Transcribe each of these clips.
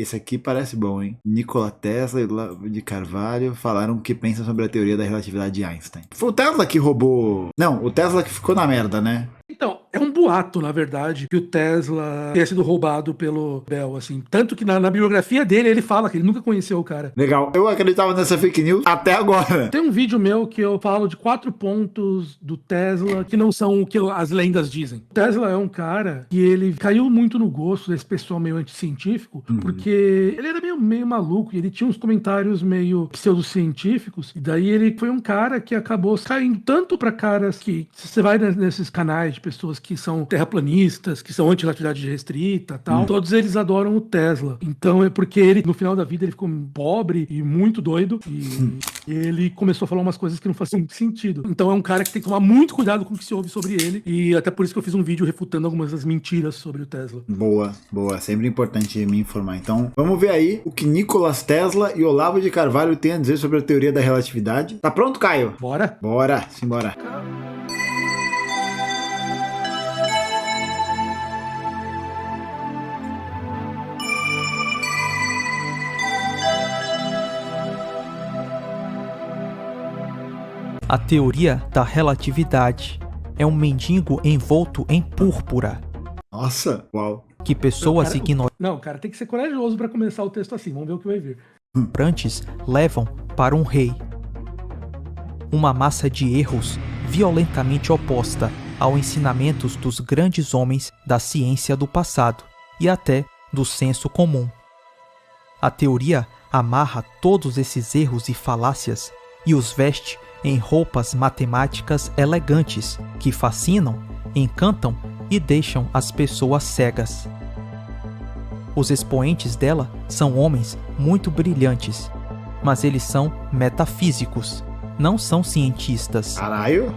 esse aqui parece bom, hein? Nikola Tesla e Olavo de Carvalho falaram o que pensam sobre a teoria da relatividade de Einstein. Foi o Tesla que roubou... Não, o Tesla que ficou na merda, né? Então, é um boato, na verdade, que o Tesla tenha sido roubado pelo Bell, assim. Tanto que na biografia dele, ele fala que ele nunca conheceu o cara. Legal. Eu acreditava nessa fake news até agora. Tem um vídeo meu que eu falo de 4 pontos do Tesla que não são o que as lendas dizem. O Tesla é um cara que ele caiu muito no gosto desse pessoal meio anticientífico, porque ele era meio maluco e ele tinha uns comentários meio pseudocientíficos. E daí ele foi um cara que acabou caindo tanto para caras que, se você vai nesses canais de pessoas que são terraplanistas, que são anti-relatividade restrita e tal, todos eles adoram o Tesla. Então é porque ele, no final da vida, ele ficou pobre e muito doido e ele começou a falar umas coisas que não faziam muito sentido. Então é um cara que tem que tomar muito cuidado com o que se ouve sobre ele e até por isso que eu fiz um vídeo refutando algumas das mentiras sobre o Tesla. Boa, boa. Sempre importante me informar. Então, vamos ver aí o que Nicolas Tesla e Olavo de Carvalho têm a dizer sobre a teoria da relatividade. Tá pronto, Caio? Bora? Bora, simbora. A teoria da relatividade é um mendigo envolto em púrpura Nossa, uau. que pessoas Não, cara, tem que ser corajoso pra começar o texto assim. Vamos ver o que vai vir. ignorantes levam para um rei. Uma massa de erros violentamente oposta aos ensinamentos dos grandes homens da ciência do passado e até do senso comum. A teoria amarra todos esses erros e falácias e os veste em roupas matemáticas elegantes que fascinam, encantam e deixam as pessoas cegas. Os expoentes dela são homens muito brilhantes, mas eles são metafísicos, não são cientistas. Caralho.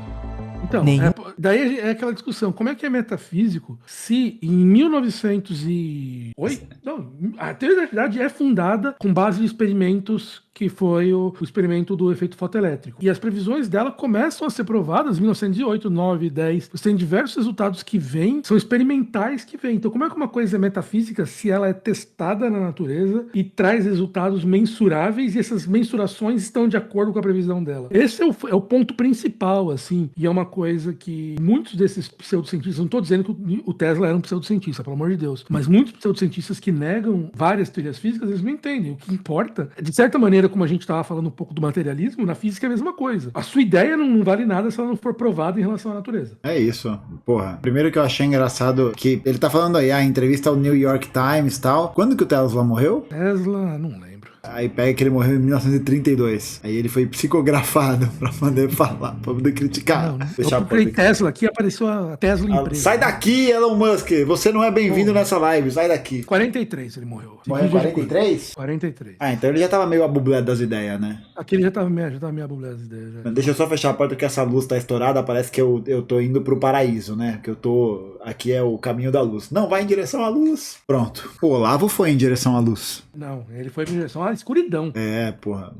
Então, Nenhum. daí é aquela discussão, como é que é metafísico se em 1900 e... Oi? Não, a teoria da relatividade é fundada com base em experimentos que foi o experimento do efeito fotoelétrico. E as previsões dela começam a ser provadas em 1908, 9, 10. Você tem diversos resultados que vêm, são experimentais que vêm. Então, como é que uma coisa é metafísica se ela é testada na natureza e traz resultados mensuráveis e essas mensurações estão de acordo com a previsão dela? Esse é o ponto principal, assim, e é uma coisa que muitos desses pseudocientistas, não estou dizendo que o Tesla era um pseudocientista, pelo amor de Deus, mas muitos pseudocientistas que negam várias teorias físicas, eles não entendem. O que importa, de certa maneira, como a gente estava falando um pouco do materialismo, na física é a mesma coisa. A sua ideia não vale nada se ela não for provada em relação à natureza. É isso, porra. Primeiro que eu achei engraçado que ele tá falando aí, a entrevista ao New York Times e tal. Quando que o Tesla morreu? Tesla, não lembro. Aí pega que ele morreu em 1932. Aí ele foi psicografado pra poder falar, pra poder criticar. Não, Fechar eu a procurei porta aqui. Tesla aqui, apareceu a Tesla empresa. Sai daqui, Elon Musk! Você não é bem-vindo nessa live, sai daqui. 43 ele morreu. Morreu em 43? 43. Ah, então ele já tava meio abublé das ideias, né? Aqui ele já tava meio abulhado das ideias. Já. Mas deixa eu só fechar a porta que essa luz tá estourada, parece que eu tô indo pro paraíso, né? Que eu tô... Aqui é o caminho da luz. Não, vai em direção à luz. Pronto. O Olavo foi em direção à luz. Não, ele foi em direção à escuridão. É, porra.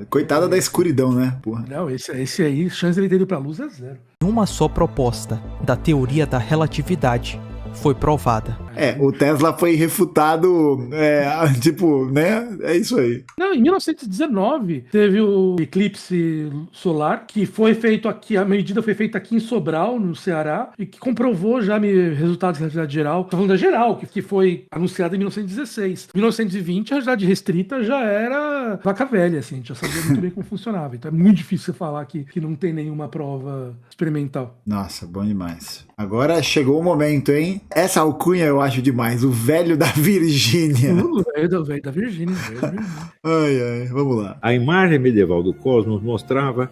Coitada da escuridão, né? Porra. Não, esse aí, chance dele ter ido pra luz é zero. Uma só proposta da teoria da relatividade foi provada. É, o Tesla foi refutado, tipo, né? É isso aí. Não, em 1919 teve o eclipse solar que foi feito aqui, a medida foi feita aqui em Sobral, no Ceará, e que comprovou já resultados da relatividade geral. Tô falando da geral, que foi anunciada em 1916. Em 1920 a realidade restrita já era vaca velha, assim, a gente já sabia muito bem como funcionava. Então é muito difícil você falar que não tem nenhuma prova experimental. Nossa, bom demais. Agora chegou o momento, hein? Essa alcunha eu acho demais. O velho da Virgínia. Velho da Virgínia. Ai, ai, vamos lá. A imagem medieval do cosmos mostrava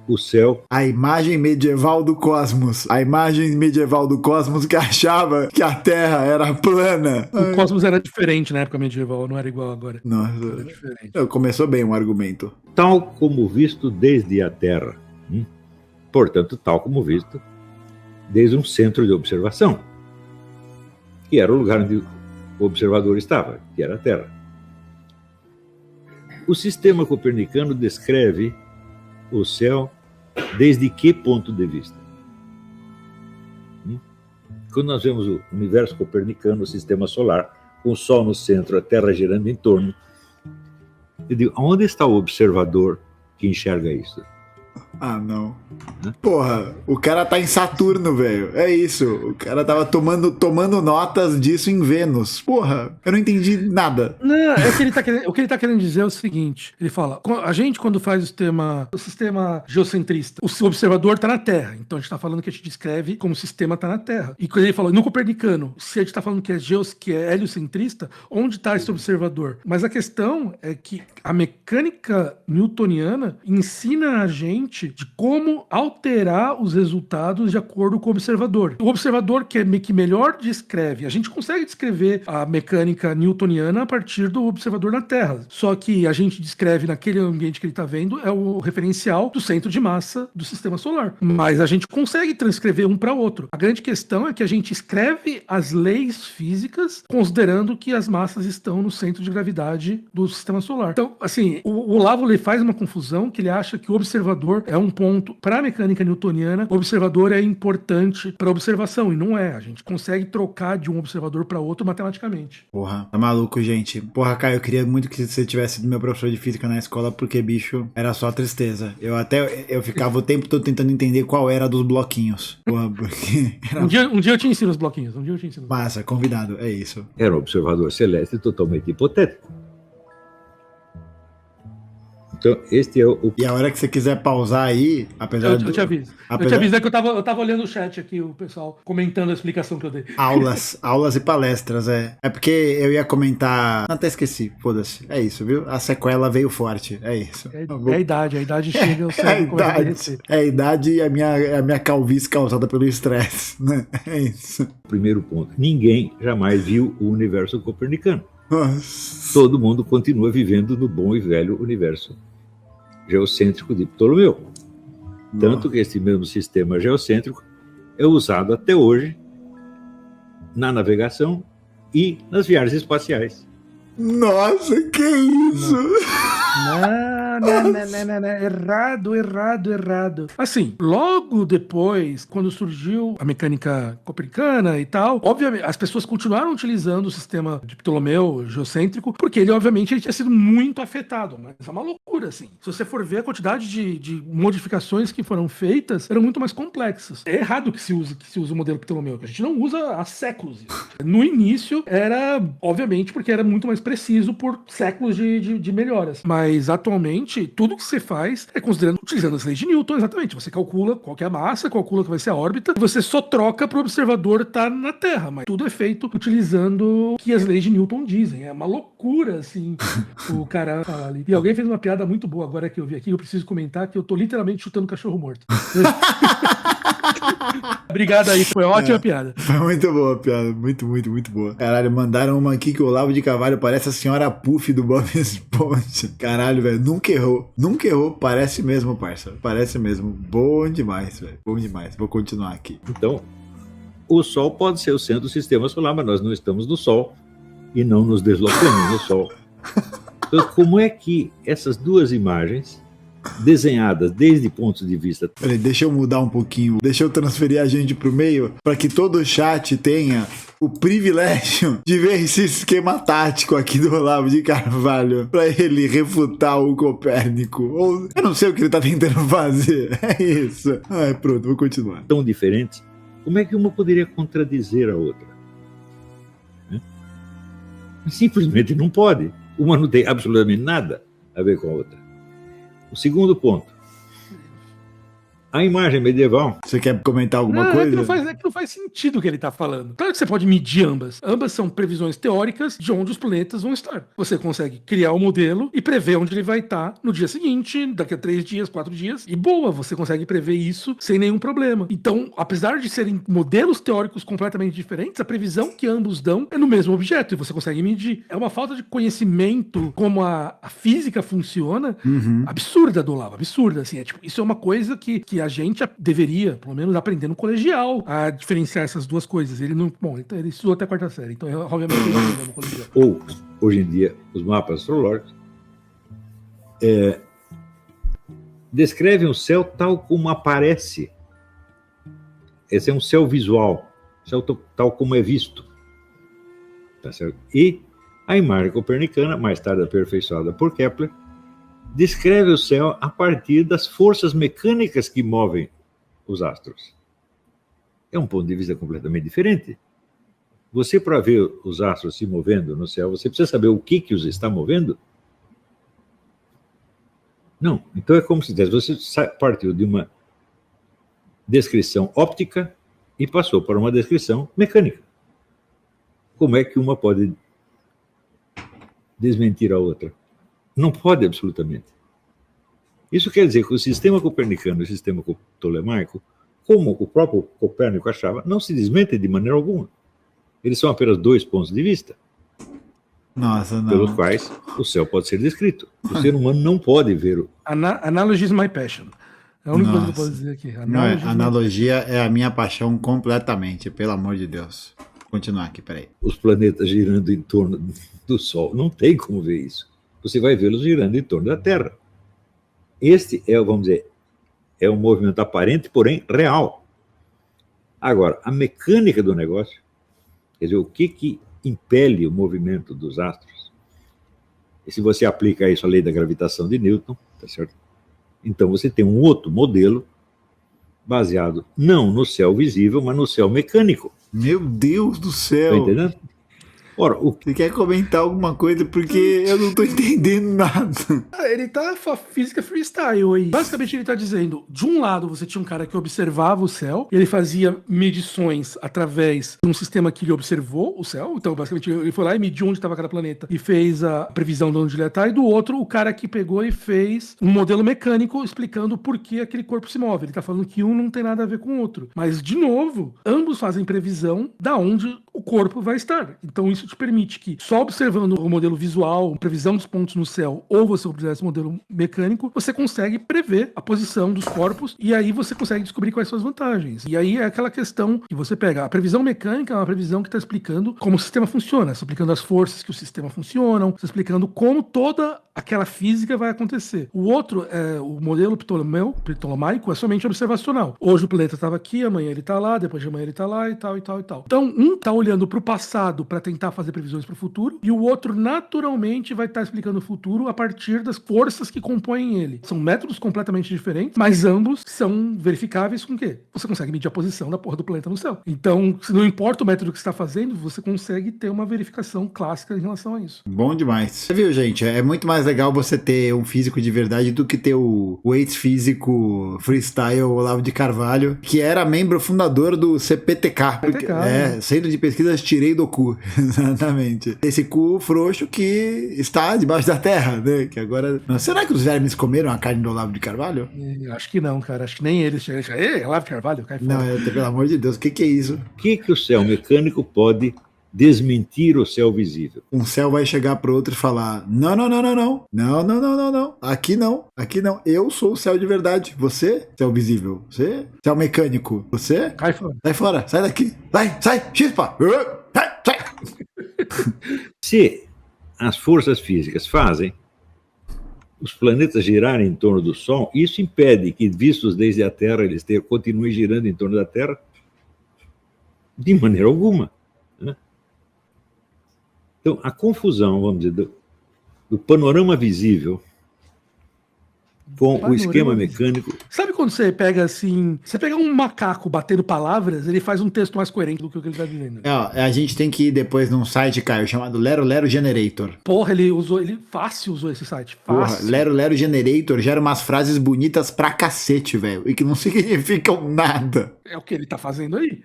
o céu. A imagem medieval do cosmos. A imagem medieval do cosmos que achava que a Terra era plana. O cosmos era diferente na época medieval, não era igual agora. Nossa. Era diferente. Começou bem o argumento. Tal como visto desde a Terra. Portanto, tal como visto desde um centro de observação, que era o lugar onde o observador estava, que era a Terra. O sistema copernicano descreve o céu desde que ponto de vista? Quando nós vemos o universo copernicano, o sistema solar, com o Sol no centro, a Terra girando em torno. Eu digo, onde está o observador que enxerga isso? Ah, não. Porra, o cara tá em Saturno, velho. É isso. O cara tava tomando notas disso em Vênus. Porra, eu não entendi nada. Não, é que o que ele tá querendo dizer é o seguinte: ele fala, a gente, quando faz o sistema geocentrista, o observador tá na Terra. Então a gente tá falando que a gente descreve como o sistema tá na Terra. E quando ele falou, no copernicano, se a gente tá falando que é heliocentrista, onde tá esse observador? Mas a questão é que a mecânica newtoniana ensina a gente de como alterar os resultados de acordo com o observador. O observador que melhor descreve, a gente consegue descrever a mecânica newtoniana a partir do observador na Terra. Só que a gente descreve naquele ambiente que ele está vendo é o referencial do centro de massa do sistema solar. Mas a gente consegue transcrever um para outro. A grande questão é que a gente escreve as leis físicas considerando que as massas estão no centro de gravidade do sistema solar. Então, assim, o Olavo ele faz uma confusão que ele acha que o observador é um ponto para a mecânica newtoniana, o observador é importante para a observação, e não é. A gente consegue trocar de um observador para outro matematicamente. Porra, tá maluco, gente. Porra, Caio, eu queria muito que você tivesse sido meu professor de física na escola, porque, bicho, era só tristeza. Eu ficava o tempo todo tentando entender qual era dos bloquinhos. Porra, porque... Um dia eu te ensino os bloquinhos. Massa, convidado, é isso. Era um observador celeste totalmente hipotético. Então, este é o... E a hora que você quiser pausar aí, apesar Eu te aviso. Eu te aviso, é que eu tava olhando o chat aqui, o pessoal comentando a explicação que eu dei. Aulas e palestras, é. É porque eu ia comentar... Até esqueci, foda-se. É isso, viu? A sequela veio forte, é isso. É a idade chega, eu sei. É a idade e a minha calvície causada pelo estresse, né? É isso. Primeiro ponto. Ninguém jamais viu o universo copernicano. Nossa. Todo mundo continua vivendo no bom e velho universo geocêntrico de Ptolomeu. Tanto que esse mesmo sistema geocêntrico é usado até hoje na navegação e nas viagens espaciais. Nossa, que isso? Não. Errado. Assim, logo depois, quando surgiu a mecânica copernicana e tal, obviamente, as pessoas continuaram utilizando o sistema de Ptolomeu geocêntrico, porque ele, obviamente, ele tinha sido muito afetado. Mas é uma loucura, assim. Se você for ver a quantidade de modificações que foram feitas, eram muito mais complexas. É errado que se use o modelo Ptolomeu, que a gente não usa há séculos. No início, era, obviamente, porque era muito mais preciso por séculos de melhoras. Mas, atualmente, tudo que você faz é utilizando as leis de Newton, exatamente. Você calcula qual que é a massa, calcula qual vai ser a órbita, e você só troca para o observador estar na Terra. Mas tudo é feito utilizando o que as leis de Newton dizem. É uma loucura, assim, o cara falar ali. E alguém fez uma piada muito boa agora que eu vi aqui, eu preciso comentar que eu tô literalmente chutando cachorro morto. Obrigado aí, foi ótima piada. Foi muito boa a piada, muito boa. Caralho, mandaram uma aqui que o Olavo de Carvalho parece a senhora Puff do Bob Esponja. Caralho, velho, nunca errou, parece mesmo, parça, parece mesmo. Bom demais, velho, bom demais. Vou continuar aqui. Então, o Sol pode ser o centro do sistema solar, mas nós não estamos no Sol e não nos deslocamos no Sol. Então, como é que essas duas imagens desenhadas desde pontos de vista... Peraí, deixa eu mudar um pouquinho, deixa eu transferir a gente pro meio, para que todo o chat tenha o privilégio de ver esse esquema tático aqui do Olavo de Carvalho, para ele refutar o Copérnico, ou eu não sei o que ele tá tentando fazer, é isso. Pronto, vou continuar. Tão diferentes, como é que uma poderia contradizer a outra? Simplesmente não pode. Uma não tem absolutamente nada a ver com a outra. O segundo ponto. A imagem medieval... Você quer comentar alguma coisa? É que não faz sentido o que ele está falando. Claro que você pode medir ambas. Ambas são previsões teóricas de onde os planetas vão estar. Você consegue criar o modelo e prever onde ele vai estar no dia seguinte, daqui a 3 dias, 4 dias. E boa, você consegue prever isso sem nenhum problema. Então, apesar de serem modelos teóricos completamente diferentes, a previsão que ambos dão é no mesmo objeto e você consegue medir. É uma falta de conhecimento como a física funciona absurda do Olavo. Absurda, assim. Isso é uma coisa que a gente deveria, pelo menos, aprender no colegial a diferenciar essas duas coisas. Ele não... Bom, ele estudou até a 4ª série, então obviamente ele não aprendeu no colegial. Ou, hoje em dia, os mapas astrológicos descrevem o céu tal como aparece. Esse é um céu visual, céu tal como é visto. Tá certo? E a imagem copernicana, mais tarde aperfeiçoada por Kepler, descreve o céu a partir das forças mecânicas que movem os astros. É um ponto de vista completamente diferente. Você, para ver os astros se movendo no céu, você precisa saber o que os está movendo? Não. Então é como se você partiu de uma descrição óptica e passou para uma descrição mecânica. Como é que uma pode desmentir a outra? Não pode, absolutamente. Isso quer dizer que o sistema copernicano e o sistema ptolemaico, como o próprio Copérnico achava, não se desmentem de maneira alguma. Eles são apenas dois pontos de vista pelos quais o céu pode ser descrito. O ser humano não pode ver o... Analogy is my passion. É a única coisa que eu posso dizer aqui. Analogia é a minha paixão completamente, pelo amor de Deus. Vou continuar aqui, peraí. Os planetas girando em torno do Sol, não tem como ver isso. Você vai vê-los girando em torno da Terra. Este é, vamos dizer, é um movimento aparente, porém real. Agora, a mecânica do negócio, quer dizer, o que impele o movimento dos astros? E se você aplica isso à lei da gravitação de Newton, tá certo? Então você tem um outro modelo baseado não no céu visível, mas no céu mecânico. Meu Deus do céu! Tá entendendo? Ora, Você quer comentar alguma coisa? Porque eu não tô entendendo nada. Ele tá física freestyle aí. Basicamente ele tá dizendo, de um lado você tinha um cara que observava o céu, ele fazia medições através de um sistema que ele observou o céu, então basicamente ele foi lá e mediu onde estava cada planeta e fez a previsão de onde ele ia estar, e do outro o cara que pegou e fez um modelo mecânico explicando por que aquele corpo se move. Ele tá falando que um não tem nada a ver com o outro. Mas, de novo, ambos fazem previsão da onde o corpo vai estar. Então isso te permite que, só observando o modelo visual, previsão dos pontos no céu, ou você observar esse modelo mecânico, você consegue prever a posição dos corpos e aí você consegue descobrir quais são as vantagens. E aí é aquela questão que você pega. A previsão mecânica é uma previsão que está explicando como o sistema funciona, está explicando as forças que o sistema funcionam, está explicando como toda aquela física vai acontecer. O outro, o modelo ptolomaico, é somente observacional. Hoje o planeta estava aqui, amanhã ele está lá, depois de amanhã ele está lá e tal, e tal, e tal. Então, um está olhando para o passado para tentar fazer previsões para o futuro, e o outro, naturalmente, vai estar explicando o futuro a partir das forças que compõem ele. São métodos completamente diferentes, mas ambos são verificáveis com o quê? Você consegue medir a posição da porra do planeta no céu. Então, se não importa o método que você está fazendo, você consegue ter uma verificação clássica em relação a isso. Bom demais. Você viu, gente? É muito mais legal você ter um físico de verdade do que ter o ex-físico freestyle Olavo de Carvalho, que era membro fundador do CPTK. Centro de Pesquisas Tirei do Cu. Exatamente. Esse cu frouxo que está debaixo da terra, né? Que agora... Será que os vermes comeram a carne do Olavo de Carvalho? Acho que não, cara. Acho que nem eles chegam. Ei, Olavo de Carvalho, cai fora. Não, pelo amor de Deus, o que é isso? O que o céu mecânico pode desmentir o céu visível? Um céu vai chegar pro outro e falar: não. Não. Aqui não. Eu sou o céu de verdade. Você, céu visível. Você, céu mecânico. Você, cai fora. Sai fora. Sai daqui. Sai. Chispa. Sai. Se as forças físicas fazem os planetas girarem em torno do Sol, isso impede que, vistos desde a Terra, eles continuem girando em torno da Terra? De maneira alguma. Né? Então, a confusão, vamos dizer, do panorama visível com o esquema mecânico. Sabe quando você pega assim, você pega um macaco batendo palavras, ele faz um texto mais coerente do que o que ele tá dizendo. A gente tem que ir depois num site, Caio, chamado Lero Lero Generator. Porra, ele fácil usou esse site. Fácil. Porra, Lero Lero Generator gera umas frases bonitas pra cacete, velho, e que não significam nada. É o que ele tá fazendo aí.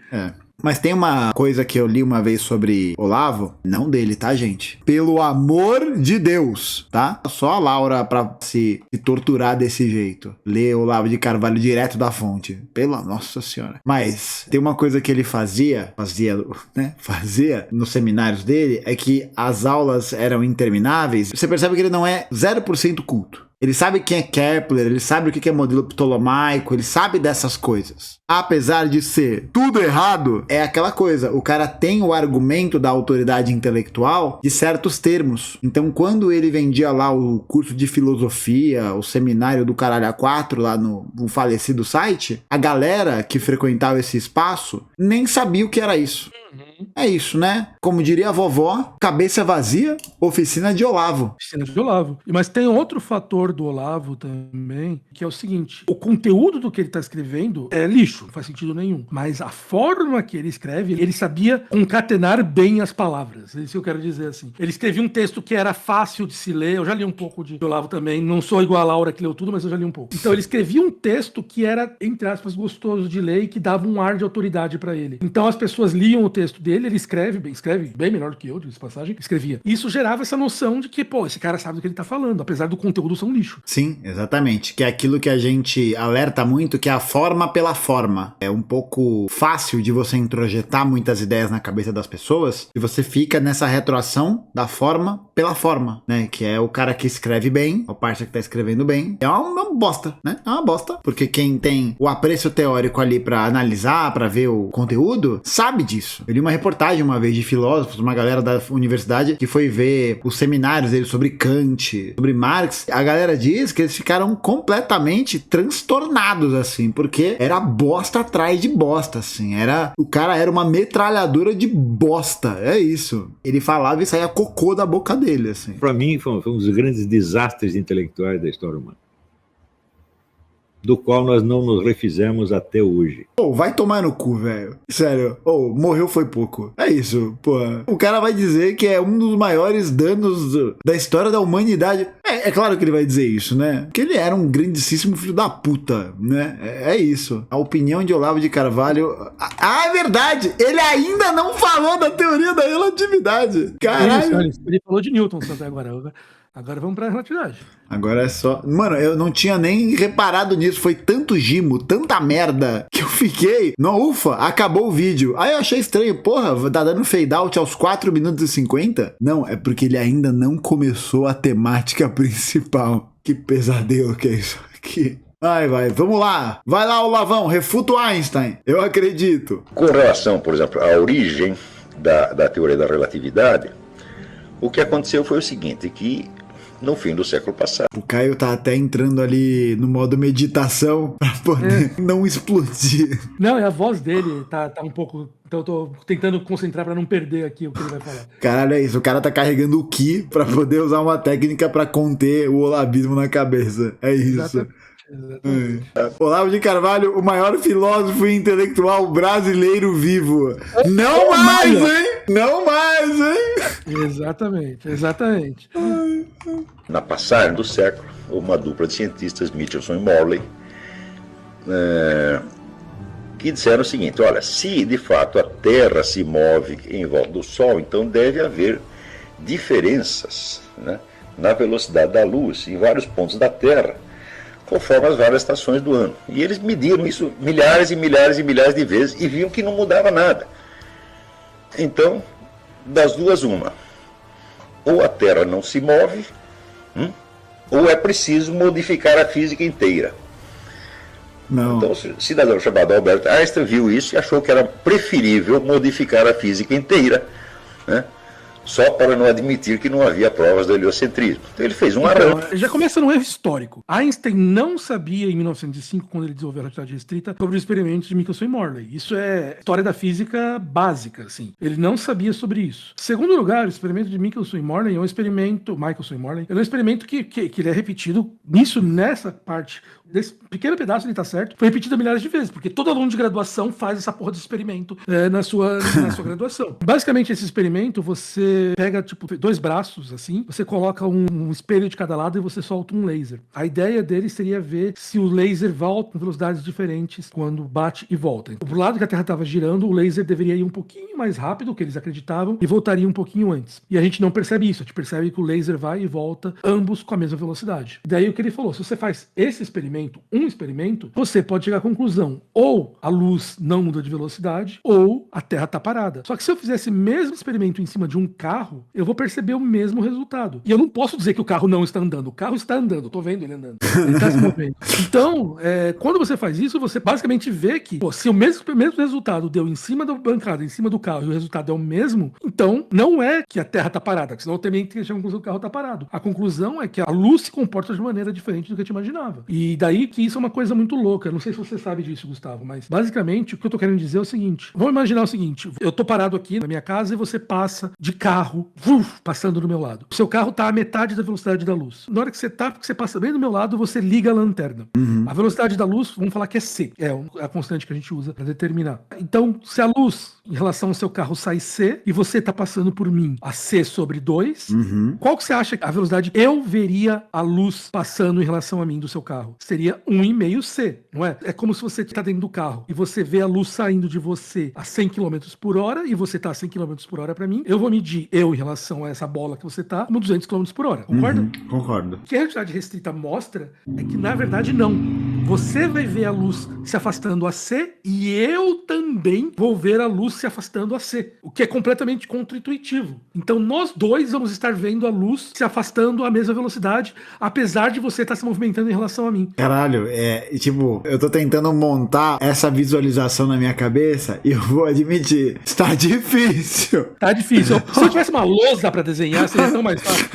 Mas tem uma coisa que eu li uma vez sobre Olavo, não dele, tá, gente? Pelo amor de Deus, tá? Só a Laura pra se torturar desse jeito. Lê Olavo de Carvalho direto da fonte. Pela nossa senhora. Mas tem uma coisa que ele fazia nos seminários dele, é que as aulas eram intermináveis. Você percebe que ele não é 0% culto. Ele sabe quem é Kepler, ele sabe o que é modelo ptolomaico, ele sabe dessas coisas. Apesar de ser tudo errado, é aquela coisa, o cara tem o argumento da autoridade intelectual de certos termos. Então, quando ele vendia lá o curso de filosofia, o seminário do Caralho A4 lá no falecido site, a galera que frequentava esse espaço nem sabia o que era isso. É isso, né? Como diria a vovó, cabeça vazia, oficina de Olavo. Oficina de Olavo. Mas tem outro fator do Olavo também, que é o seguinte: o conteúdo do que ele está escrevendo é lixo, não faz sentido nenhum. Mas a forma que ele escreve, ele sabia concatenar bem as palavras. É isso que eu quero dizer, assim. Ele escrevia um texto que era fácil de se ler. Eu já li um pouco de Olavo também. Não sou igual a Laura que leu tudo, mas eu já li um pouco. Então ele escrevia um texto que era, entre aspas, gostoso de ler e que dava um ar de autoridade para ele. Então as pessoas liam o texto dele, ele escreve bem melhor do que eu, de passagem, escrevia. Isso gerava essa noção de que, pô, esse cara sabe do que ele tá falando, apesar do conteúdo ser um lixo. Sim, exatamente. Que é aquilo que a gente alerta muito, que é a forma pela forma. É um pouco fácil de você introjetar muitas ideias na cabeça das pessoas e você fica nessa retroação da forma pela forma, né? Que é o cara que escreve bem, o parça que tá escrevendo bem. É uma bosta, né? É uma bosta. Porque quem tem o apreço teórico ali pra analisar, pra ver o conteúdo, sabe disso. Eu li uma reportagem uma vez de filósofos, uma galera da universidade que foi ver os seminários dele sobre Kant, sobre Marx. A galera diz que eles ficaram completamente transtornados, assim, porque era bosta atrás de bosta, assim. O cara era uma metralhadora de bosta. É isso. Ele falava e saía cocô da boca dele, assim. Para mim, foi um dos grandes desastres intelectuais da história humana, do qual nós não nos refizemos até hoje. Vai tomar no cu, velho. Sério. Morreu foi pouco. É isso, pô. O cara vai dizer que é um dos maiores danos da história da humanidade. É claro que ele vai dizer isso, né? Porque ele era um grandíssimo filho da puta, né? É isso. A opinião de Olavo de Carvalho... é verdade! Ele ainda não falou da teoria da relatividade. Caralho! Ele falou de Newton até agora. Agora vamos pra relatividade. Agora é só... Mano, eu não tinha nem reparado nisso. Foi tanto gimo, tanta merda, que eu fiquei... Ufa, acabou o vídeo. Aí eu achei estranho. Porra, tá dando fade out aos 4 minutos e 50? Não, é porque ele ainda não começou a temática principal. Que pesadelo que é isso aqui. Vai, vamos lá. Vai lá, Olavão, refuta o Einstein. Eu acredito. Com relação, por exemplo, à origem da teoria da relatividade, o que aconteceu foi o seguinte, que no fim do século passado... O Caio tá até entrando ali no modo meditação pra poder não explodir. Não, a voz dele tá um pouco... Então eu tô tentando concentrar pra não perder aqui o que ele vai falar. Caralho, é isso. O cara tá carregando o Ki pra poder usar uma técnica pra conter o olabismo na cabeça. É isso. Exatamente. Olavo de Carvalho, o maior filósofo e intelectual brasileiro vivo. Não mais, hein? Não mais, hein? Exatamente. Na passagem do século, uma dupla de cientistas, Michelson e Morley, que disseram o seguinte: olha, se de fato a Terra se move em volta do Sol, então deve haver diferenças, né, na velocidade da luz em vários pontos da Terra, conforme as várias estações do ano. E eles mediram isso milhares e milhares e milhares de vezes e viam que não mudava nada. Então, das duas, uma. Ou a Terra não se move, ou é preciso modificar a física inteira. Não. Então, o cidadão chamado Albert Einstein viu isso e achou que era preferível modificar a física inteira, né, só para não admitir que não havia provas do heliocentrismo. Então ele fez um arranjo. Já começa num erro histórico. Einstein não sabia, em 1905, quando ele desenvolveu a relatividade restrita, sobre os experimentos de Michelson e Morley. Isso é história da física básica, assim. Ele não sabia sobre isso. Segundo lugar, o experimento de Michelson e Morley é um experimento... Michelson e Morley é um experimento que ele é repetido nessa parte... Desse pequeno pedaço ele tá certo, foi repetido milhares de vezes, porque todo aluno de graduação faz essa porra de experimento na sua graduação. Basicamente, esse experimento, você pega, tipo, 2 braços, assim, você coloca um espelho de cada lado e você solta um laser. A ideia dele seria ver se o laser volta com velocidades diferentes quando bate e volta. Então, pro lado que a Terra estava girando, o laser deveria ir um pouquinho mais rápido, que eles acreditavam, e voltaria um pouquinho antes. E a gente não percebe isso, a gente percebe que o laser vai e volta, ambos com a mesma velocidade. E daí o que ele falou, se você faz esse experimento, você pode chegar à conclusão, ou a luz não muda de velocidade, ou a Terra está parada. Só que se eu fizer esse mesmo experimento em cima de um carro, eu vou perceber o mesmo resultado. E eu não posso dizer que o carro não está andando. O carro está andando, eu tô vendo ele andando. Ele está se movendo. Então, quando você faz isso, você basicamente vê que, se o mesmo resultado deu em cima da bancada, em cima do carro, e o resultado é o mesmo, então não é que a Terra está parada, porque senão eu também teria que chegar à conclusão que o carro está parado. A conclusão é que a luz se comporta de maneira diferente do que eu te imaginava. E daí daí que isso é uma coisa muito louca. Não sei se você sabe disso, Gustavo, mas basicamente o que eu tô querendo dizer é o seguinte. Vamos imaginar o seguinte. Eu tô parado aqui na minha casa e você passa de carro, passando do meu lado. O seu carro tá a metade da velocidade da luz. Na hora que você tá, porque você passa bem do meu lado, você liga a lanterna. A velocidade da luz, vamos falar que é C. É a constante que a gente usa para determinar. Então, se a luz em relação ao seu carro sai C e você tá passando por mim a C sobre 2, qual que você acha que a velocidade eu veria a luz passando em relação a mim do seu carro? Seria 1,5 C, não é? É como se você tá dentro do carro e você vê a luz saindo de você a 100 km por hora e você tá a 100 km por hora para mim. Eu vou medir em relação a essa bola que você tá como 200 km por hora. Concorda? Concordo. O que a realidade restrita mostra é que, na verdade, não. Você vai ver a luz se afastando a C e eu também vou ver a luz se afastando a C, o que é completamente contra-intuitivo. Então, nós dois vamos estar vendo a luz se afastando à mesma velocidade, apesar de você estar se movimentando em relação a mim. Caralho, tipo, eu tô tentando montar essa visualização na minha cabeça e eu vou admitir, está difícil. Tá difícil. Se eu tivesse uma lousa pra desenhar, seria tão mais fácil.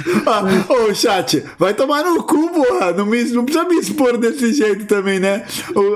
Ô, chat, vai tomar no cu, porra. Não precisa me expor desse jeito também, né?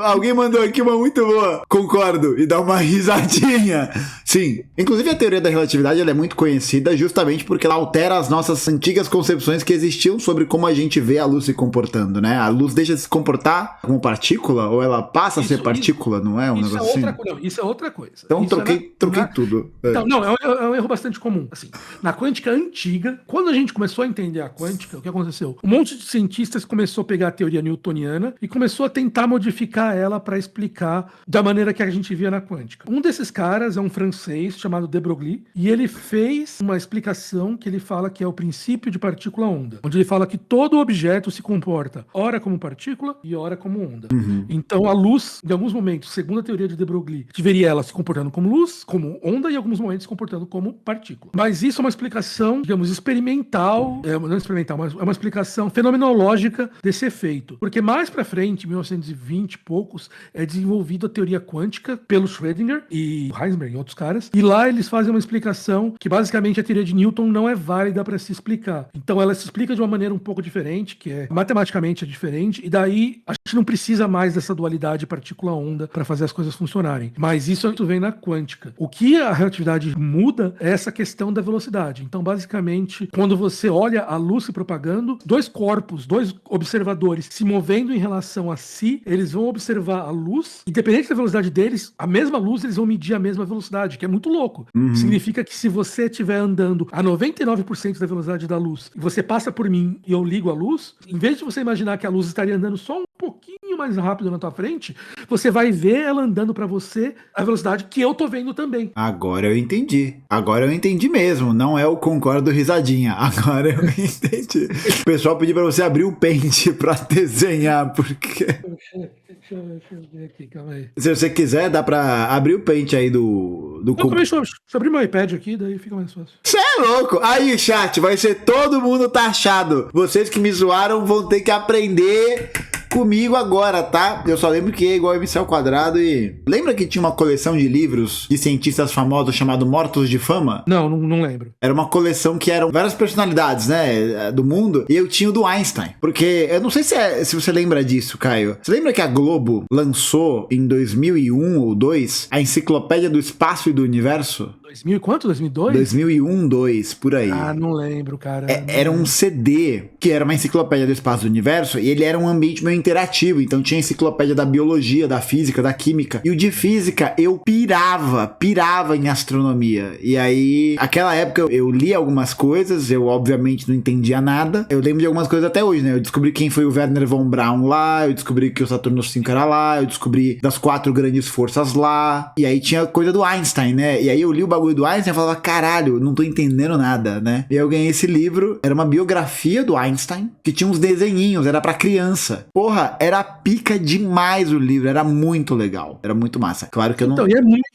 Alguém mandou aqui uma muito boa. Concordo. E dá uma risadinha. Sim. Inclusive, a teoria da relatividade ela é muito conhecida justamente porque ela altera as nossas antigas concepções que existiam sobre como a gente vê a luz se comportando, né? A luz deixa de se comportar como partícula ou ela passa a ser partícula, não é? Um isso negócio assim? Não, isso é outra coisa. Então, isso troquei tudo. Então, não, é um erro bastante comum. Assim, na quântica antiga, quando a gente começou a entender a quântica, o que aconteceu? Um monte de cientistas começou a pegar a teoria newtoniana e começou a tentar modificar ela para explicar da maneira que a gente via na quântica. Um desses caras é um francês chamado de Broglie e ele fez uma explicação que ele fala que é o princípio de partícula-onda, onde ele fala que todo objeto se comporta ora como partícula e ora como onda. Então a luz, em alguns momentos, segundo a teoria de Broglie, veria ela se comportando como luz, como onda e em alguns momentos se comportando como partícula. Mas isso é uma explicação, digamos, experimental, não experimental, mas é uma explicação fenomenológica desse efeito. Porque mais pra frente, em 1920 e poucos, é desenvolvida a teoria quântica pelo Schrödinger e Heisenberg e outros caras, e lá eles fazem uma explicação que basicamente a teoria de Newton não é válida para se explicar. Então ela se explica de uma maneira um pouco diferente, que é matematicamente é diferente, e daí a gente não precisa mais dessa dualidade partícula-onda para fazer as coisas funcionarem. Mas isso vem na quântica. O que a relatividade muda é essa questão da velocidade. Então, basicamente, quando você olha a luz se propagando, dois corpos, dois observadores se movendo em relação a si, eles vão observar a luz, independente da velocidade deles, a mesma luz, eles vão medir a mesma velocidade, que é muito louco. Significa que se você estiver andando a 99% da velocidade da luz, e você passa por mim e eu ligo a luz, em vez de você imaginar que a luz estaria andando só um pouquinho mais rápido na tua frente, você vai ver ela andando pra você a velocidade que eu tô vendo também. Agora eu entendi mesmo. Não é o concordo risadinha. Agora eu entendi. O pessoal pediu pra você abrir o Paint pra desenhar, porque... Deixa eu ver aqui, calma aí. Se você quiser, dá pra abrir o Paint aí do... Deixa eu abrir meu iPad aqui, daí fica mais fácil. Você é louco? Aí, chat, vai ser todo mundo taxado. Vocês que me zoaram vão ter que aprender comigo agora, tá? Eu só lembro que é igual MC ao quadrado e... Lembra que tinha uma coleção de livros de cientistas famosos chamado Mortos de Fama? Não lembro. Era uma coleção que eram várias personalidades, né, do mundo, e eu tinha o do Einstein. Porque, eu não sei se você lembra disso, Caio. Você lembra que a Globo lançou em 2001 ou 2002 a Enciclopédia do Espaço e do Universo? 2000 e quanto? 2002? 2001, 2002, por aí. Ah, não lembro, cara. Era um CD, que era uma enciclopédia do espaço do universo, e ele era um ambiente meio interativo, então tinha enciclopédia da biologia, da física, da química. E o de física, eu pirava em astronomia. E aí, naquela época, eu li algumas coisas, eu obviamente não entendia nada. Eu lembro de algumas coisas até hoje, né? Eu descobri quem foi o Wernher von Braun lá, eu descobri que o Saturno V era lá, eu descobri das 4 grandes forças lá. E aí tinha coisa do Einstein, né? E aí eu li o bagulho do Einstein e falava, caralho, não tô entendendo nada, né? E eu ganhei esse livro, era uma biografia do Einstein, que tinha uns desenhinhos, era pra criança. Porra, era pica demais o livro, era muito legal, era muito massa. Claro que eu não... Então,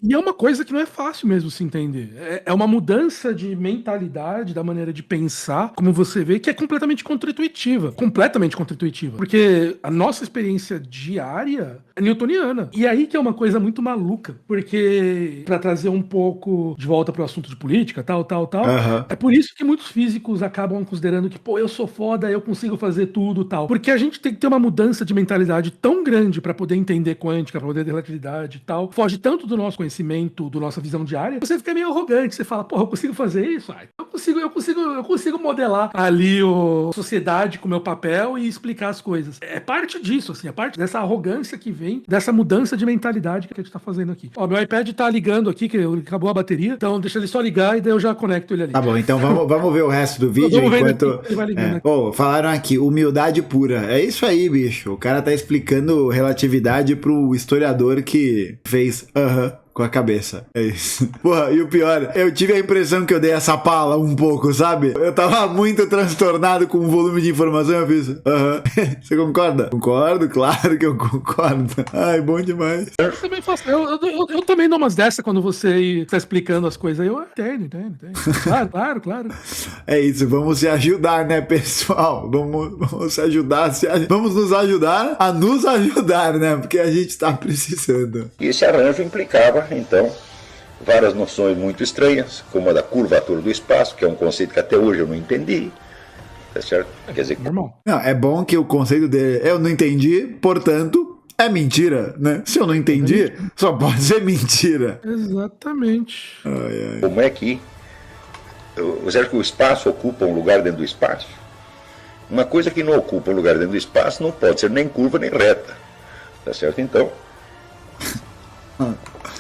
e é uma coisa que não é fácil mesmo se entender. É uma mudança de mentalidade, da maneira de pensar, como você vê, que é completamente contra-intuitiva. Completamente contra-intuitiva. Porque a nossa experiência diária é newtoniana. E aí que é uma coisa muito maluca, porque, pra trazer um pouco de volta pro assunto de política, tal. Aham. É por isso que muitos físicos acabam considerando que, pô, eu sou foda, eu consigo fazer tudo, tal. Porque a gente tem que ter uma mudança de mentalidade tão grande pra poder entender quântica, pra poder ter relatividade e tal. Foge tanto do nosso conhecimento, da nossa visão diária, você fica meio arrogante. Você fala, pô, eu consigo fazer isso? Ai, eu consigo modelar ali a sociedade com o meu papel e explicar as coisas. É parte disso, assim, é parte dessa arrogância que vem, dessa mudança de mentalidade que a gente tá fazendo aqui. Ó, meu iPad tá ligando aqui, que acabou a bateria, então deixa ele só ligar e daí eu já conecto ele ali. Tá bom, então vamos ver o resto do vídeo enquanto... Ele vai ligando aqui. Pô, falaram aqui, humildade pura. É isso aí, bicho. O cara tá explicando relatividade pro historiador que fez com a cabeça. É isso. Porra, e o pior, eu tive a impressão que eu dei essa pala um pouco, sabe? Eu tava muito transtornado com o volume de informação, eu fiz, Você concorda? Concordo, claro que eu concordo. Ai, bom demais. Eu também faço. Eu também dou umas dessas quando você tá explicando as coisas aí. Eu entendo. Claro. É isso, vamos se ajudar, né, pessoal? Vamos se ajudar, vamos nos ajudar a nos ajudar, né? Porque a gente tá precisando. E esse arranjo implicava, então, várias noções muito estranhas, como a da curvatura do espaço, que é um conceito que até hoje eu não entendi. Tá certo? Quer dizer, normal. Não, é bom que o conceito dele eu não entendi, portanto, é mentira, né? Se eu não entendi, só pode ser mentira. Exatamente. como é que você acha que o espaço ocupa um lugar dentro do espaço? Uma coisa que não ocupa um lugar dentro do espaço não pode ser nem curva nem reta. Tá certo? Então,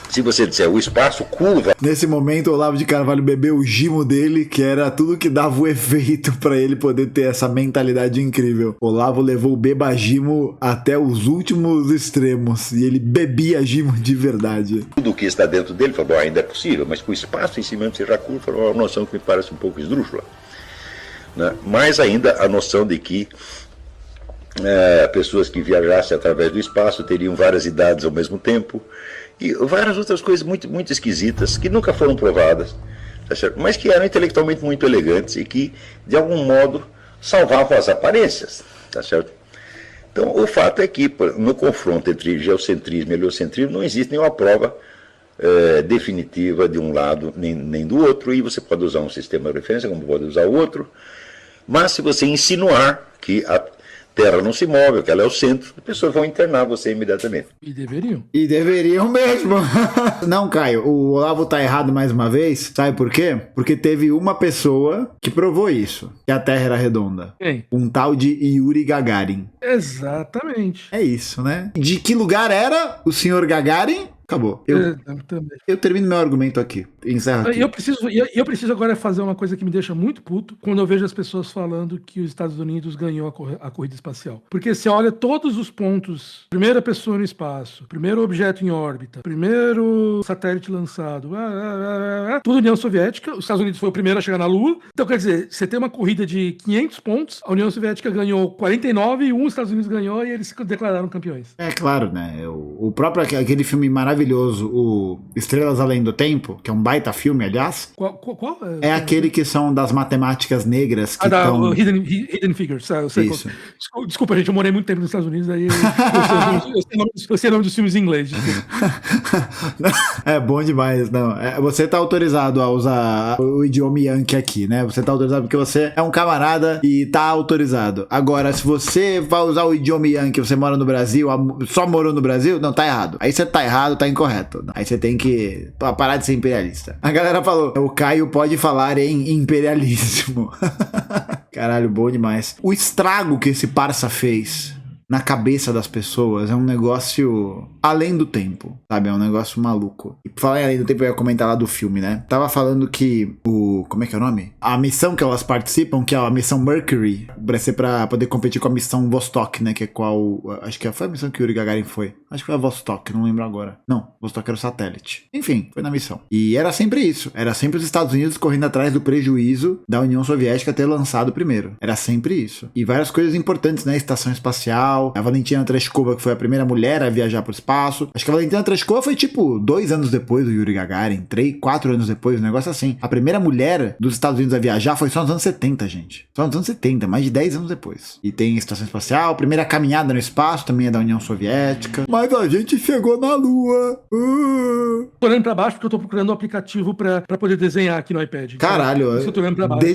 se você disser o espaço curva... Nesse momento, o Olavo de Carvalho bebeu o gimo dele, que era tudo que dava o efeito pra ele poder ter essa mentalidade incrível. Olavo levou o bebagimo até os últimos extremos, e ele bebia gimo de verdade. Tudo que está dentro dele, falou, ainda é possível, mas que o espaço em si mesmo seja curva, é uma noção que me parece um pouco esdrúxula. Né? Mais ainda a noção de que pessoas que viajassem através do espaço teriam várias idades ao mesmo tempo, e várias outras coisas muito, muito esquisitas, que nunca foram provadas, tá certo? Mas que eram intelectualmente muito elegantes e que, de algum modo, salvavam as aparências. Tá certo? Então, o fato é que, no confronto entre geocentrismo e heliocentrismo, não existe nenhuma prova definitiva de um lado nem do outro, e você pode usar um sistema de referência, como pode usar o outro, mas se você insinuar que a Terra não se move, que ela é o centro, as pessoas vão internar você imediatamente. E deveriam. E deveriam mesmo. Não, Caio, o Olavo tá errado mais uma vez. Sabe por quê? Porque teve uma pessoa que provou isso, que a Terra era redonda. Quem? Um tal de Yuri Gagarin. Exatamente. É isso, né? De que lugar era o senhor Gagarin? Acabou. Eu termino meu argumento aqui. Encerro aqui. Eu preciso agora fazer uma coisa que me deixa muito puto quando eu vejo as pessoas falando que os Estados Unidos ganhou a corrida espacial. Porque você olha todos os pontos, primeira pessoa no espaço, primeiro objeto em órbita, primeiro satélite lançado, tudo União Soviética, os Estados Unidos foi o primeiro a chegar na Lua. Então, quer dizer, você tem uma corrida de 500 pontos, a União Soviética ganhou 49 e os Estados Unidos ganhou e eles se declararam campeões. É claro, né? O próprio, aquele filme maravilhoso, o Estrelas Além do Tempo, que é um baita filme, aliás. Qual? É aquele que são das matemáticas negras que estão... Hidden Figures, eu sei. Isso. Desculpa, gente, eu morei muito tempo nos Estados Unidos, aí eu sei o nome dos filmes em inglês. É bom demais, não. Você tá autorizado a usar o idioma Yankee aqui, né? Você tá autorizado porque você é um camarada e tá autorizado. Agora, se você vai usar o idioma Yankee, você mora no Brasil, só morou no Brasil, não, tá errado. Aí você tá errado, tá incorreto. Aí você tem que parar de ser imperialista. A galera falou, o Caio pode falar em imperialismo. Caralho, bom demais. O estrago que esse parça fez na cabeça das pessoas é um negócio além do tempo, sabe? É um negócio maluco. E por falar em além do tempo, eu ia comentar lá do filme, né? Tava falando que como é que é o nome? A missão que elas participam, que é a missão Mercury, vai ser pra poder competir com a missão Vostok, né? Que é acho que foi a missão que o Yuri Gagarin foi. Acho que foi a Vostok, não lembro agora. Não, Vostok era o satélite. Enfim, foi na missão. E era sempre isso. Era sempre os Estados Unidos correndo atrás do prejuízo da União Soviética ter lançado primeiro. Era sempre isso. E várias coisas importantes, né? Estação espacial, a Valentina Tereshkova, que foi a primeira mulher a viajar pro espaço. Acho que a Valentina Tereshkova foi tipo 2 anos depois do Yuri Gagarin, 3, 4 anos depois, um negócio assim. A primeira mulher mulher dos Estados Unidos a viajar foi só nos anos 70, gente. Só nos anos 70, mais de 10 anos depois. E tem estação espacial, primeira caminhada no espaço também é da União Soviética. Mas a gente chegou na Lua. Tô olhando pra baixo porque eu tô procurando um aplicativo pra poder desenhar aqui no iPad. Caralho, Então, eu tô olhando pra baixo,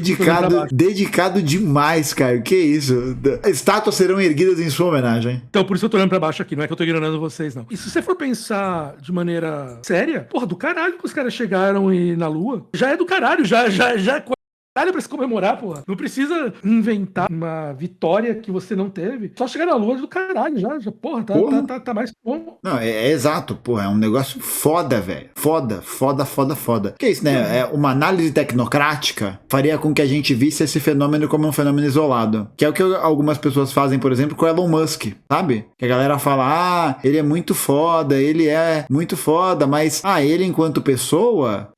dedicado demais, cara. Que isso? Estátuas serão erguidas em sua homenagem. Então, por isso eu tô olhando pra baixo aqui, não é que eu tô ignorando vocês, não. E se você for pensar de maneira séria, porra, do caralho que os caras chegaram na Lua. Já é do caralho, já caralho pra se comemorar, porra. Não precisa inventar uma vitória que você não teve. Só chegar na Lua do caralho, já porra, tá mais bom. Não, é exato, porra. É um negócio foda, velho. Foda. Que é isso, né? É uma análise tecnocrática faria com que a gente visse esse fenômeno como um fenômeno isolado. Que é o que algumas pessoas fazem, por exemplo, com o Elon Musk, sabe? Que a galera fala, ele é muito foda, mas, ele enquanto pessoa,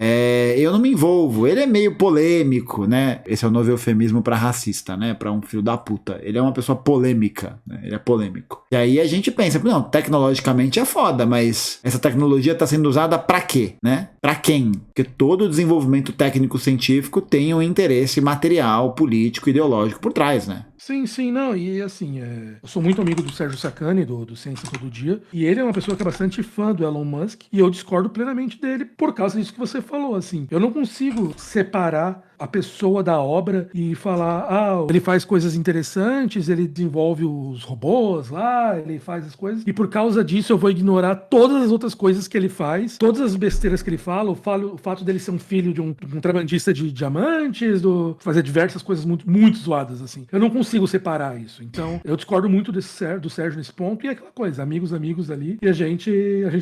eu não me envolvo. Ele é meio polêmico, né? Esse é o novo eufemismo pra racista, né? Pra um filho da puta. Ele é uma pessoa polêmica, né? Ele é polêmico. E aí a gente pensa, não, tecnologicamente é foda, mas essa tecnologia tá sendo usada pra quê, né? Pra quem? Porque todo desenvolvimento técnico-científico tem um interesse material, político, ideológico por trás, né? Sim, não, e assim, eu sou muito amigo do Sérgio Sacani, do Ciência Todo Dia, e ele é uma pessoa que é bastante fã do Elon Musk, e eu discordo plenamente dele por causa disso que você falou, assim. Eu não consigo separar a pessoa da obra e falar, ele faz coisas interessantes, ele desenvolve os robôs lá, ele faz as coisas, e por causa disso eu vou ignorar todas as outras coisas que ele faz, todas as besteiras que ele fala, o fato dele ser um filho de um contrabandista de diamantes, fazer diversas coisas muito, muito zoadas, assim. Eu não consigo separar isso. Então, eu discordo muito do Sérgio nesse ponto, e é aquela coisa, amigos ali, e a gente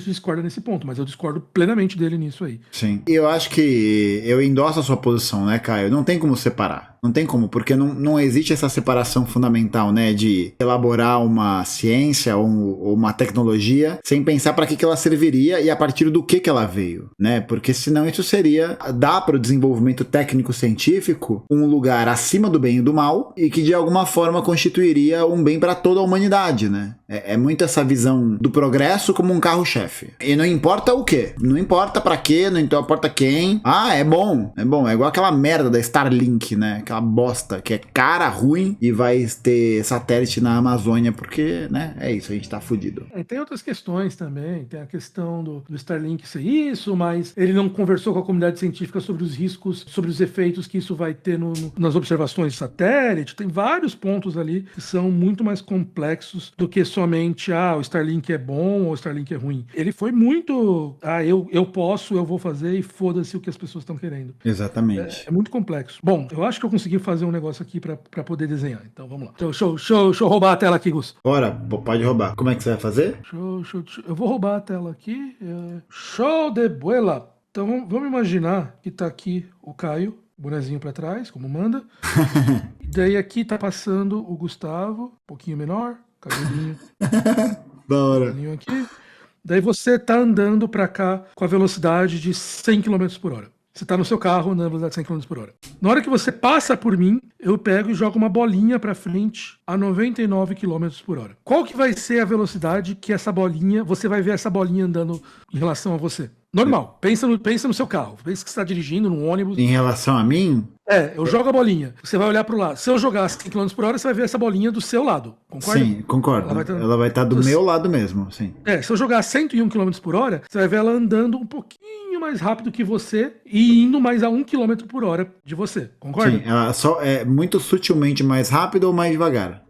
discorda nesse ponto, mas eu discordo plenamente dele nisso aí. Sim. Eu acho que eu endosso a sua posição, né, Caio? Não tem como separar. Não tem como, porque não existe essa separação fundamental, né, de elaborar uma ciência ou uma tecnologia sem pensar para que ela serviria e a partir do que ela veio, né? Porque senão isso seria dar para o desenvolvimento técnico-científico um lugar acima do bem e do mal e que de alguma forma constituiria um bem para toda a humanidade, né? É muito essa visão do progresso como um carro-chefe. E não importa o quê, não importa para quê, não importa quem. É bom. É igual aquela merda da Starlink, né? Aquela bosta que é cara, ruim e vai ter satélite na Amazônia porque, né? É isso, a gente tá fudido. Tem outras questões também, tem a questão do Starlink ser isso, mas ele não conversou com a comunidade científica sobre os riscos, sobre os efeitos que isso vai ter nas observações de satélite. Tem vários pontos ali que são muito mais complexos do que somente, o Starlink é bom ou o Starlink é ruim. Ele foi muito, eu vou fazer e foda-se o que as pessoas estão querendo. Exatamente. É muito complexo. Bom, eu acho que eu consegui fazer um negócio aqui pra poder desenhar. Então vamos lá. Então, deixa eu roubar a tela aqui, Gus. Bora, pode roubar. Como é que você vai fazer? Eu vou roubar a tela aqui. Show de bola. Então vamos imaginar que tá aqui o Caio, bonezinho pra trás, como manda. Daí aqui tá passando o Gustavo, um pouquinho menor, cabelinho. Da hora. Cabelinho aqui. Daí você tá andando pra cá com a velocidade de 100 km por hora. Você tá no seu carro andando na velocidade de 100 km por hora. Na hora que você passa por mim, eu pego e jogo uma bolinha pra frente a 99 km por hora. Qual que vai ser a velocidade que essa bolinha, você vai ver essa bolinha andando em relação a você? Normal. Pensa no seu carro. Pensa que você está dirigindo num ônibus. Em relação a mim? Eu jogo a bolinha. Você vai olhar pro lado. Se eu jogar 100 km por hora, você vai ver essa bolinha do seu lado. Concorda? Sim, concordo. Ela vai estar do meu lado mesmo, sim. Se eu jogar 101 km por hora, você vai ver ela andando um pouquinho mais rápido que você e indo mais a 1 km por hora de você. Concorda? Sim, ela só é muito sutilmente mais rápido ou mais devagar?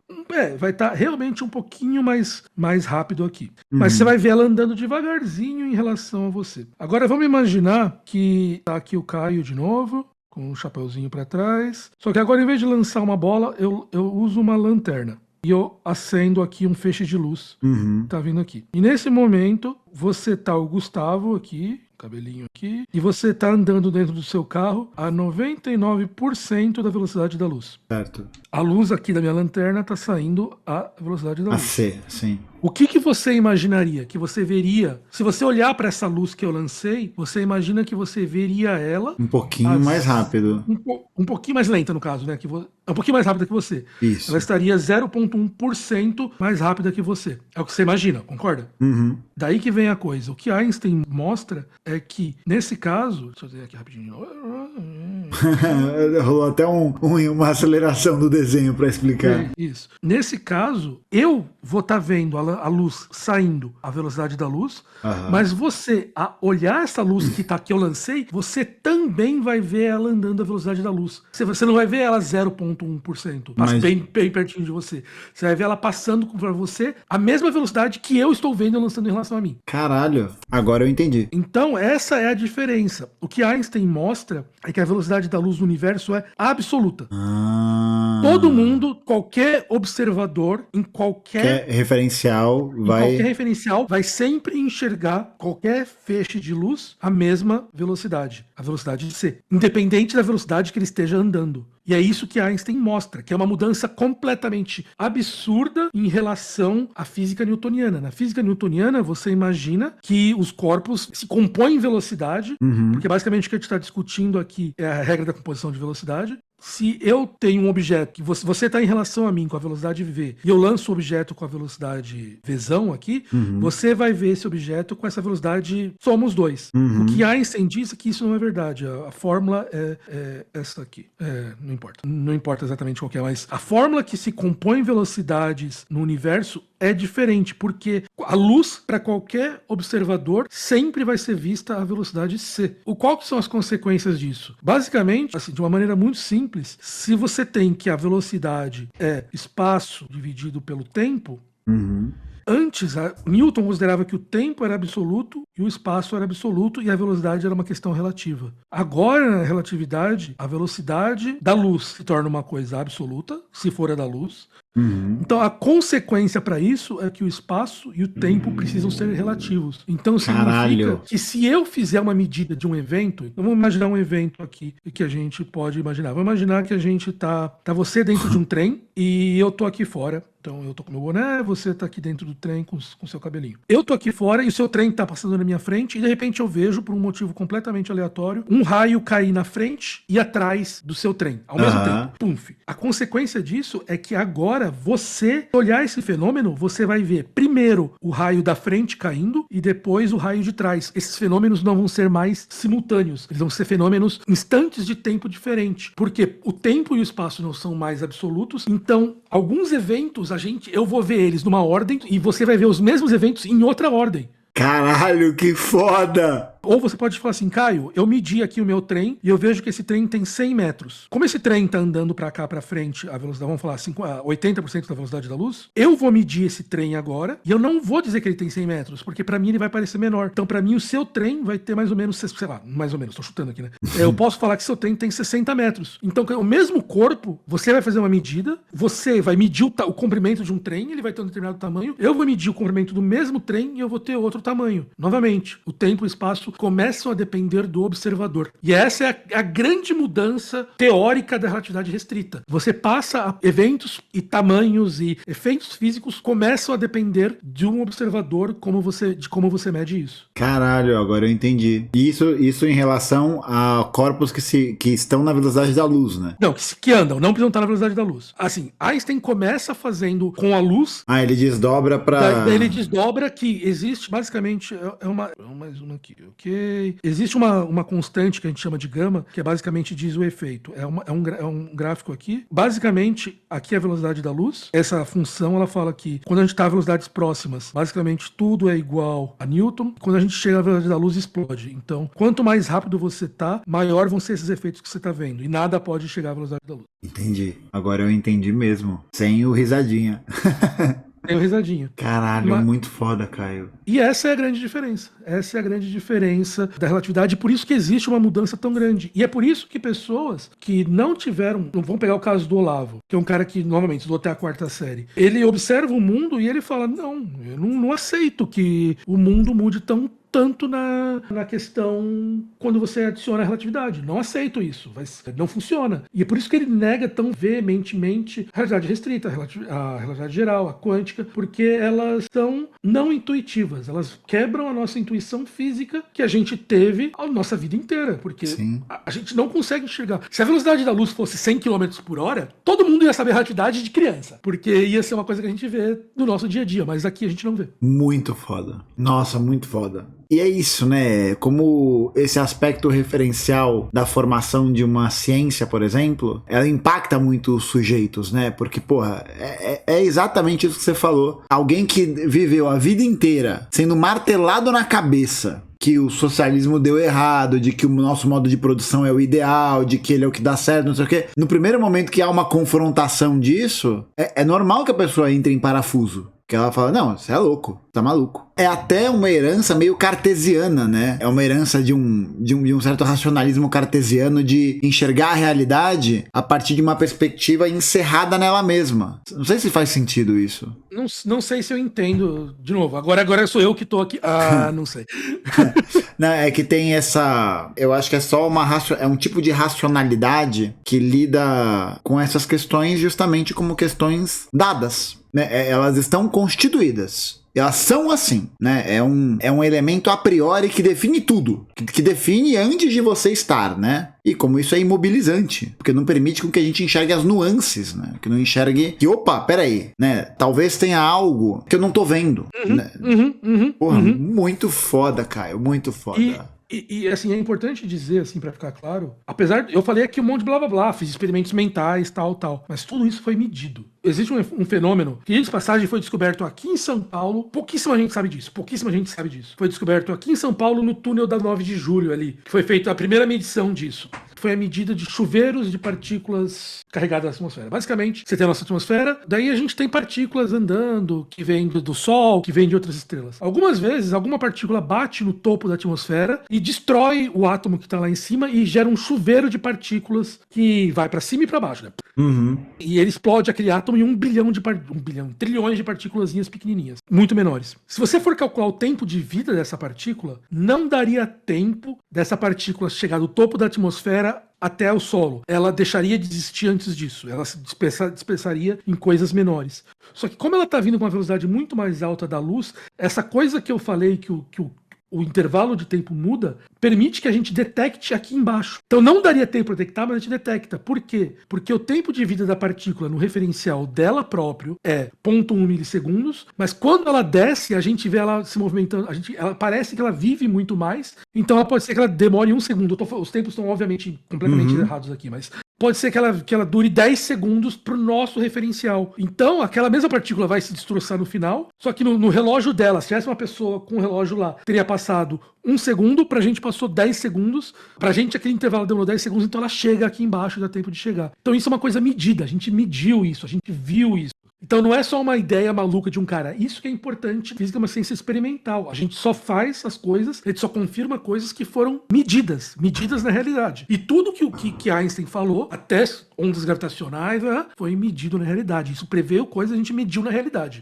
Vai estar realmente um pouquinho mais rápido aqui. Mas você vai ver ela andando devagarzinho em relação a você. Agora vamos imaginar que tá aqui o Caio de novo, com um chapeuzinho para trás. Só que agora, em vez de lançar uma bola, eu uso uma lanterna. E eu acendo aqui um feixe de luz. Tá vindo aqui. E nesse momento, você tá o Gustavo aqui, cabelinho aqui, e você tá andando dentro do seu carro a 99% da velocidade da luz. Certo. A luz aqui da minha lanterna tá saindo a velocidade da luz. A C, sim. O que você imaginaria? Que você veria? Se você olhar para essa luz que eu lancei, você imagina que você veria ela... Um pouquinho mais rápido. Um pouquinho mais lenta, no caso, né? Um pouquinho mais rápida que você. Isso. Ela estaria 0,1% mais rápida que você. É o que você imagina, concorda? Daí que vem a coisa. O que Einstein mostra é que, nesse caso... Deixa eu ver aqui rapidinho. Rolou até uma aceleração do desenho para explicar. Isso. Nesse caso, eu vou estar vendo a luz saindo à velocidade da luz, mas você, a olhar essa luz que eu lancei, você também vai ver ela andando à velocidade da luz. Você não vai ver ela 0,1%, bem pertinho de você. Você vai ver ela passando para você a mesma velocidade que eu estou vendo lançando em relação a mim. Caralho, agora eu entendi. Então, essa é a diferença. O que Einstein mostra é que a velocidade da luz no universo é absoluta. Todo mundo, qualquer observador, em qualquer referencial vai sempre enxergar qualquer feixe de luz à mesma velocidade, a velocidade de C, independente da velocidade que ele esteja andando. E é isso que Einstein mostra, que é uma mudança completamente absurda em relação à física newtoniana. Na física newtoniana, você imagina que os corpos se compõem em velocidade, porque basicamente o que a gente está discutindo aqui é a regra da composição de velocidade. Se eu tenho um objeto que você está em relação a mim com a velocidade v e eu lanço o objeto com a velocidade vzão aqui, você vai ver esse objeto com essa velocidade somos dois. O que Einstein disse é que isso não é verdade. A fórmula é essa aqui. Não importa exatamente qual que é, mas a fórmula que se compõe velocidades no universo é diferente, porque a luz, para qualquer observador, sempre vai ser vista à velocidade c. Qual que são as consequências disso? Basicamente, assim, de uma maneira muito simples, se você tem que a velocidade é espaço dividido pelo tempo, antes, Newton considerava que o tempo era absoluto e o espaço era absoluto e a velocidade era uma questão relativa. Agora, na relatividade, a velocidade da luz se torna uma coisa absoluta, se for a da luz. Então, a consequência para isso é que o espaço e o tempo precisam ser relativos. Então, significa que se eu fizer uma medida de um evento, então vamos imaginar um evento aqui que a gente pode imaginar. Vamos imaginar que a gente tá você dentro de um trem e eu tô aqui fora. Então, eu tô com meu boné, você tá aqui dentro do trem com seu cabelinho. Eu tô aqui fora e o seu trem tá passando na minha frente e, de repente, eu vejo, por um motivo completamente aleatório, um raio cair na frente e atrás do seu trem, ao mesmo tempo. Pumf. A consequência disso é que agora você olhar esse fenômeno, você vai ver primeiro o raio da frente caindo e depois o raio de trás. Esses fenômenos não vão ser mais simultâneos. Eles vão ser fenômenos instantes de tempo diferente. Porque o tempo e o espaço não são mais absolutos. Então, alguns eventos eu vou ver eles numa ordem e você vai ver os mesmos eventos em outra ordem. Caralho, que foda! Ou você pode falar assim, Caio, eu medi aqui o meu trem e eu vejo que esse trem tem 100 metros. Como esse trem tá andando pra cá, pra frente, a velocidade, vamos falar, 80% da velocidade da luz, eu vou medir esse trem agora e eu não vou dizer que ele tem 100 metros, porque pra mim ele vai parecer menor. Então pra mim o seu trem vai ter mais ou menos, sei lá, mais ou menos, tô chutando aqui, né? Eu posso falar que seu trem tem 60 metros. Então o mesmo corpo, você vai fazer uma medida, você vai medir o comprimento de um trem, ele vai ter um determinado tamanho, eu vou medir o comprimento do mesmo trem e eu vou ter outro tamanho. Novamente, o tempo e o espaço começam a depender do observador. E essa é a grande mudança teórica da relatividade restrita. Você passa a eventos e tamanhos e efeitos físicos começam a depender de um observador, de como você mede isso. Caralho, agora eu entendi. Isso em relação a corpos que estão na velocidade da luz, né? Não, que andam, não precisam estar na velocidade da luz. Assim, Einstein começa fazendo com a luz. Ele desdobra pra... Ele desdobra que existe, basicamente, mais uma aqui, ok? Existe uma constante que a gente chama de gama, que basicamente diz o efeito. É um gráfico aqui. Basicamente, aqui é a velocidade da luz. Essa função, ela fala que quando a gente está a velocidades próximas, basicamente tudo é igual a Newton. Quando a gente chega à velocidade da luz, explode. Então, quanto mais rápido você tá, maior vão ser esses efeitos que você tá vendo. E nada pode chegar à velocidade da luz. Entendi. Agora eu entendi mesmo. Sem o risadinha. Tem um risadinho. Caralho, muito foda, Caio. E essa é a grande diferença. Essa é a grande diferença da relatividade. Por isso que existe uma mudança tão grande. E é por isso que pessoas que não tiveram... Vamos pegar o caso do Olavo, que é um cara que, novamente, estudou até a 4ª série. Ele observa o mundo e ele fala, não, eu não aceito que o mundo mude tanto na questão quando você adiciona a relatividade. Não aceito isso. Não funciona. E é por isso que ele nega tão veementemente a realidade restrita, a relatividade geral, a quântica, porque elas são não intuitivas. Elas quebram a nossa intuição física que a gente teve a nossa vida inteira. Porque a gente não consegue enxergar. Se a velocidade da luz fosse 100 km por hora, todo mundo ia saber a relatividade de criança. Porque ia ser uma coisa que a gente vê no nosso dia a dia. Mas aqui a gente não vê. Muito foda. Nossa, muito foda. E é isso, né? Como esse aspecto referencial da formação de uma ciência, por exemplo, ela impacta muito os sujeitos, né? Porque, porra, é exatamente isso que você falou. Alguém que viveu a vida inteira sendo martelado na cabeça que o socialismo deu errado, de que o nosso modo de produção é o ideal, de que ele é o que dá certo, não sei o quê. No primeiro momento que há uma confrontação disso, é normal que a pessoa entre em parafuso. Que ela fala, não, você é louco, tá maluco. É até uma herança meio cartesiana, né? É uma herança de um certo racionalismo cartesiano de enxergar a realidade a partir de uma perspectiva encerrada nela mesma. Não sei se faz sentido isso. Não sei se eu entendo. De novo, agora sou eu que tô aqui. Ah, não sei. Não, é que tem essa... Eu acho que é só é um tipo de racionalidade que lida com essas questões justamente como questões dadas. Né? Elas estão constituídas. Elas são assim, né? É um elemento a priori que define tudo. Que define antes de você estar, né? E como isso é imobilizante. Porque não permite com que a gente enxergue as nuances, né? Que não enxergue que, opa, peraí, né? Talvez tenha algo que eu não tô vendo. Né? Porra, muito foda, Caio. Muito foda. E assim, é importante dizer, assim, pra ficar claro, apesar, eu falei aqui um monte de blá blá blá, fiz experimentos mentais, tal, mas tudo isso foi medido. Existe um fenômeno que, de passagem, foi descoberto aqui em São Paulo, pouquíssima gente sabe disso. Foi descoberto aqui em São Paulo, no túnel da 9 de julho ali, que foi feita a primeira medição disso. Foi a medida de chuveiros de partículas carregadas na atmosfera. Basicamente, você tem a nossa atmosfera, daí a gente tem partículas andando, que vêm do Sol, que vêm de outras estrelas. Algumas vezes, alguma partícula bate no topo da atmosfera e destrói o átomo que está lá em cima e gera um chuveiro de partículas que vai para cima e para baixo, né? E ele explode aquele átomo em 1 bilhão trilhões de partículazinhas pequenininhas, muito menores. Se você for calcular o tempo de vida dessa partícula, não daria tempo dessa partícula chegar do topo da atmosfera até o solo. Ela deixaria de existir antes disso. Ela se dispersaria em coisas menores. Só que como ela está vindo com uma velocidade muito mais alta da luz, essa coisa que eu falei que o intervalo de tempo muda, permite que a gente detecte aqui embaixo. Então não daria tempo para detectar, mas a gente detecta. Por quê? Porque o tempo de vida da partícula no referencial dela próprio é 0,1 milissegundos, mas quando ela desce, a gente vê ela se movimentando, ela parece que ela vive muito mais, então ela pode ser que ela demore 1 segundo. Os tempos estão obviamente completamente errados aqui, mas pode ser que ela dure 10 segundos pro nosso referencial. Então, aquela mesma partícula vai se destroçar no final, só que no relógio dela, se tivesse uma pessoa com um relógio lá, teria passado 1 segundo, pra gente passou 10 segundos, pra gente aquele intervalo demorou 10 segundos, então ela chega aqui embaixo, dá tempo de chegar. Então isso é uma coisa medida, a gente mediu isso, a gente viu isso. Então não é só uma ideia maluca de um cara. Isso que é importante. Física é uma ciência experimental. A gente só faz as coisas, a gente só confirma coisas que foram medidas na realidade. E tudo que Einstein falou, até ondas gravitacionais, foi medido na realidade. Isso prevê coisas, a gente mediu na realidade.